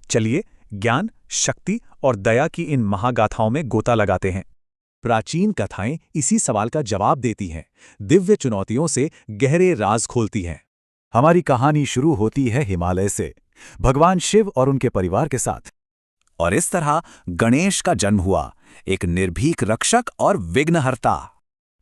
चलिए ज्ञान, शक्ति और दया की इन महागाथाओं में गोता लगाते हैं। प्राचीन कथाएं इसी सवाल का जवाब देती हैं, दिव्य चुनौतियों से गहरे राज खोलती हैं। हमारी कहानी शुरू होती है हिमालय से, भगवान शिव और उनके परिवार के साथ। और इस तरह गणेश का जन्म हुआ, एक निर्भीक रक्षक और विघ्नहर्ता।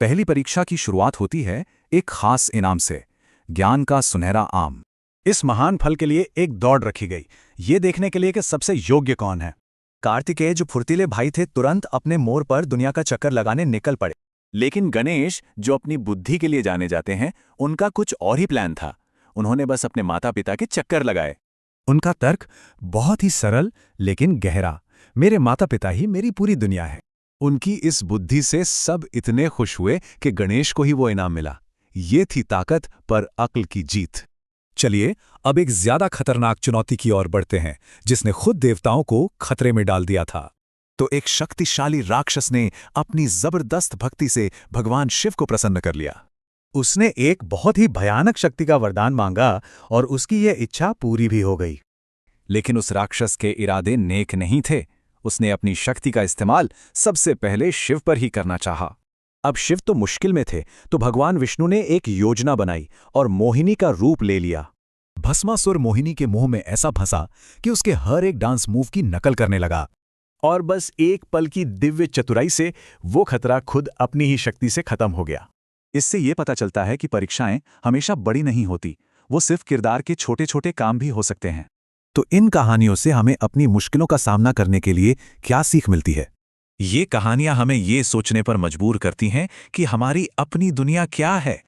पहली परीक्षा की शुरुआत होती है एक खास इनाम से, ज्ञान का सुनहरा आम। इस महान फल के लिए एक दौड़ रखी गई, ये देखने के लिए कि सबसे योग्य कौन है। कार्तिकेय जो फुर्तीले भाई थे, तुरंत अपने मोर पर दुनिया का चक्कर लगाने निकल पड़े। लेकिन गणेश, जो अपनी बुद्धि के लिए जाने जाते हैं, उनका कुछ और ही प्लान था। उन्होंने बस अपने माता पिता के चक्कर लगाए। उनका तर्क बहुत ही सरल लेकिन गहरा, मेरे माता पिता ही मेरी पूरी दुनिया है। उनकी इस बुद्धि से सब इतने खुश हुए कि गणेश को ही वो इनाम मिला। ये थी ताकत पर अक्ल की जीत। चलिए अब एक ज्यादा खतरनाक चुनौती की ओर बढ़ते हैं, जिसने खुद देवताओं को खतरे में डाल दिया था। तो एक शक्तिशाली राक्षस ने अपनी जबरदस्त भक्ति से भगवान शिव को प्रसन्न कर लिया। उसने एक बहुत ही भयानक शक्ति का वरदान मांगा और उसकी यह इच्छा पूरी भी हो गई। लेकिन उस राक्षस के इरादे नेक नहीं थे। उसने अपनी शक्ति का इस्तेमाल सबसे पहले शिव पर ही करना चाहा। अब शिव तो मुश्किल में थे, तो भगवान विष्णु ने एक योजना बनाई और मोहिनी का रूप ले लिया। भस्मासुर मोहिनी के मुंह में ऐसा फंसा कि उसके हर एक डांस मूव की नकल करने लगा। और बस एक पल की दिव्य चतुराई से वो खतरा खुद अपनी ही शक्ति से खत्म हो गया। इससे ये पता चलता है कि परीक्षाएं हमेशा बड़ी नहीं होती, वो सिर्फ किरदार के छोटे छोटे काम भी हो सकते हैं। तो इन कहानियों से हमें अपनी मुश्किलों का सामना करने के लिए क्या सीख मिलती है? ये कहानियां हमें ये सोचने पर मजबूर करती हैं कि हमारी अपनी दुनिया क्या है,